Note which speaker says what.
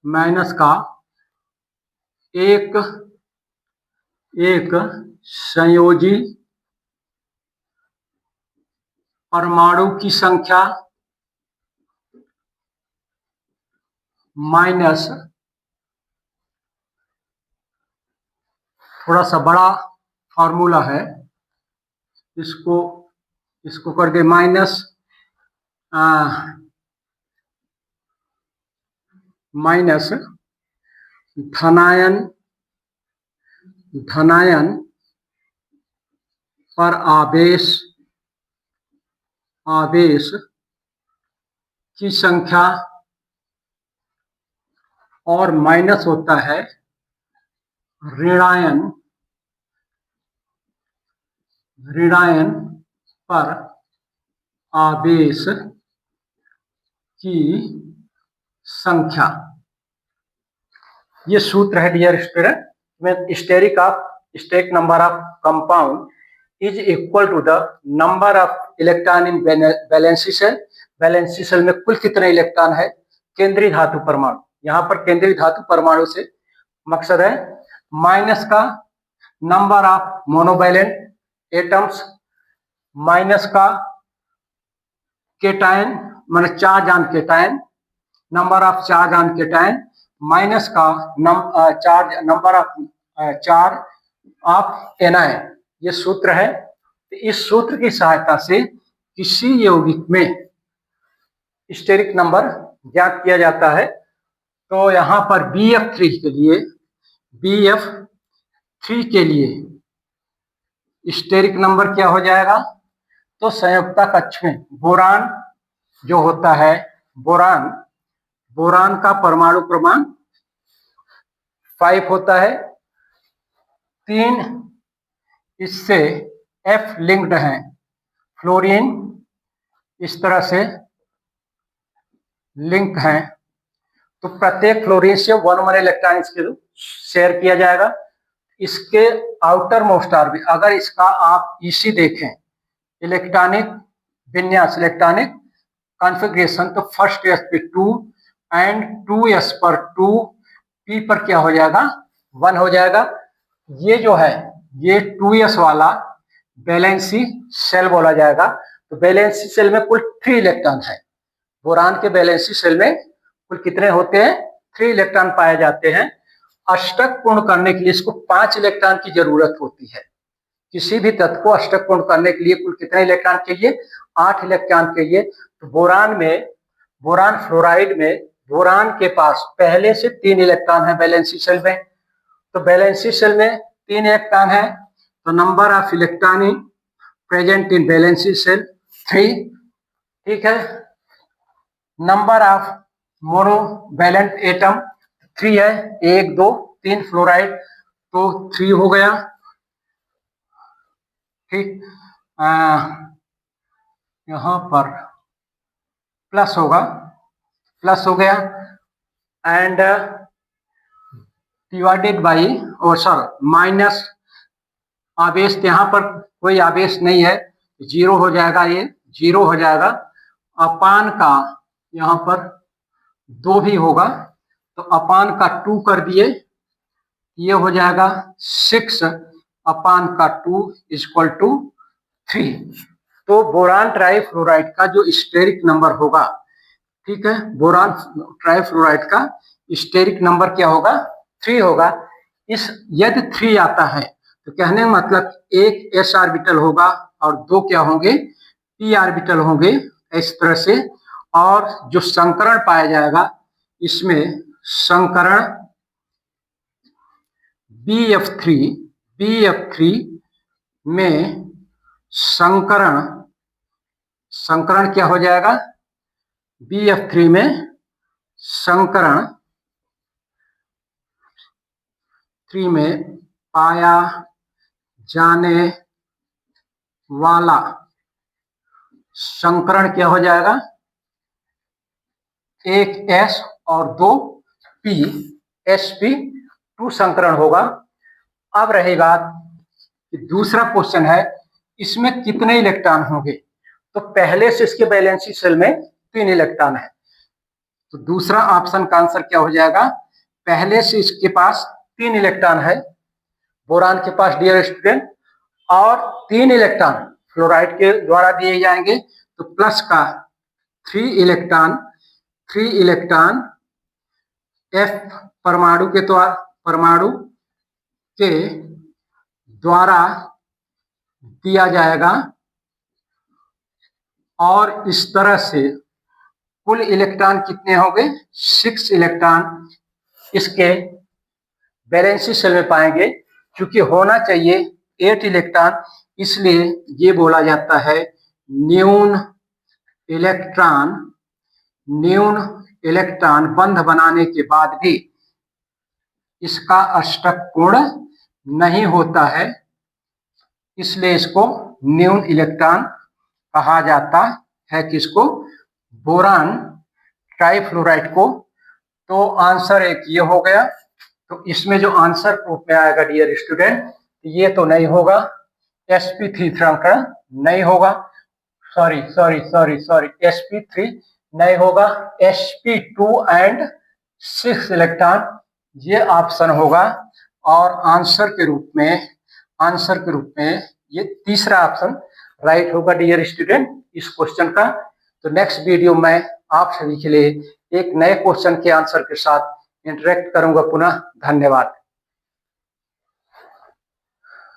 Speaker 1: Minus का एक संयोजी परमाणु की संख्या माइनस, थोड़ा सा बड़ा फॉर्मूला है, इसको करके माइनस धनायन पर आवेश की संख्या और माइनस होता है ऋणायन पर आवेश की संख्या। ये सूत्र है डियर स्टूडेंट, में steric number of compound is equal to the number of electron in valency shell. Valency shell में कुल कितने इलेक्ट्रॉन है केंद्रीय धातु परमाणु। यहाँ पर केंद्रीय धातु परमाणु से मकसद है माइनस का number of monovalent atoms, minus का केटायन माने charge on cation, number of charge on cation, minus का number of charge of anion. ये सूत्र है। तो इस सूत्र की सहायता से किसी यौगिक में स्टेरिक नंबर ज्ञात किया जाता है। तो यहाँ पर BF3 के लिए स्टेरिक नंबर क्या हो जाएगा, तो संयुक्ता कक्ष में बोरान जो होता है, बोरान का परमाणु क्रमांक 5 होता है। 3 इससे F लिंक्ड हैं, फ्लोरीन इस तरह से लिंक हैं। तो प्रत्येक फ्लोरीन से 1 इलेक्ट्रॉन इसके शेयर किया जाएगा। इसके आउटर मोस्ट ऑर्बिट, अगर इसका आप इसी देखें इलेक्ट्रॉनिक विन्यास, इलेक्ट्रॉनिक कॉन्फ़िगरेशन, तो फर्स्ट s पे 2 एंड 2s पर 2, p पर क्या हो जाएगा 1 हो जाएगा। ये जो है ये 2s वाला वैलेंसी सेल बोला जाएगा। तो वैलेंसी सेल में कुल 3 इलेक्ट्रॉन है। बोरान के वैलेंसी सेल में कुल कितने होते हैं 3 इलेक्ट्रॉन पाए जाते हैं। अष्टक पूर्ण करने के लिए इसको 5 इलेक्ट्रॉन की जरूरत होती है। किसी भी तत्व को अष्टक पूर्ण करने के लिए कुल कितने इलेक्ट्रॉन चाहिए 8 इलेक्ट्रॉन चाहिए। तो बोरान फ्लोराइड में बोरान के पास पहले से 3 इलेक्ट्रॉन है वैलेंसी सेल में। तो वैलेंसी सेल में 3 इलेक्ट्रॉन है, तो number of electron present in valency shell 3, ठीक है। नंबर ऑफ मोनोवैलेंट एटम 3 है, 1 2 3 फ्लोराइड, तो 3 हो गया, ठीक। यहाँ पर प्लस हो गया एंड डिवाइडेड बाई माइनस आवेश, यहाँ पर कोई आवेश नहीं है, 0 हो जाएगा, ये 0 हो जाएगा। अपान का यहाँ पर 2 भी होगा, तो अपान का 2 कर दिए, ये हो जाएगा 6 अपान का 2 इक्वल टू 3। तो बोरान ट्राइफ्लोराइड का जो स्टेरिक नंबर होगा, ठीक है, बोरान ट्राइफ्लोराइड का स्टेरिक नंबर क्या होगा 3 होगा। इस यदि 3 आता है तो कहने का मतलब एक s ऑर्बिटल होगा और 2 क्या होंगे p ऑर्बिटल होंगे इस तरह से। और जो संकरण पाया जाएगा इसमें संकरण BF3 में संकरण क्या हो जाएगा, BF3 में संकरण 3 में पाया जाने वाला संकरण क्या हो जाएगा, एक S और 2 P, sp2 संकरण होगा। अब रहेगा कि दूसरा क्वेश्चन है इसमें कितने इलेक्ट्रॉन होंगे। तो पहले से इसके वैलेंसी सेल में 3 इलेक्ट्रॉन है, तो दूसरा ऑप्शन का आंसर क्या हो जाएगा, पहले से इसके पास 3 इलेक्ट्रॉन है बोरान के पास डियर स्टूडेंट, और 3 इलेक्ट्रॉन फ्लोराइड के द्वारा दिए जाएंगे, तो प्लस का 3 इलेक्ट्रॉन एफ परमाणु के द्वारा दिया जाएगा, और इस तरह से कुल इलेक्ट्रॉन कितने हो गए, 6 इलेक्ट्रॉन इसके वैलेंसी शेल में पाएंगे। क्योंकि होना चाहिए 8 इलेक्ट्रॉन, इसलिए ये बोला जाता है न्यून इलेक्ट्रॉन बंध बनाने के बाद भी इसका अष्टक पूर्ण नहीं होता है, इसलिए इसको न्यून इलेक्ट्रॉन कहा जाता है, किसको, बोरान ट्राइफ्लोराइड को। तो आंसर एक ये हो गया। तो इसमें जो आंसर प्रूफ में आएगा डियर स्टूडेंट, ये तो नहीं होगा, sp3 नहीं होगा, सॉरी sp3 नहीं होगा, sp2 एंड 6 इलेक्ट्रॉन ये ऑप्शन होगा। और आंसर के रूप में ये तीसरा ऑप्शन राइट होगा डियर स्टूडेंट इस क्वेश्चन का। तो नेक्स्ट वीडियो में आप सभी के लिए एक नए क्वेश्चन के आंसर के साथ इंटरेक्ट करूंगा पुनः। धन्यवाद।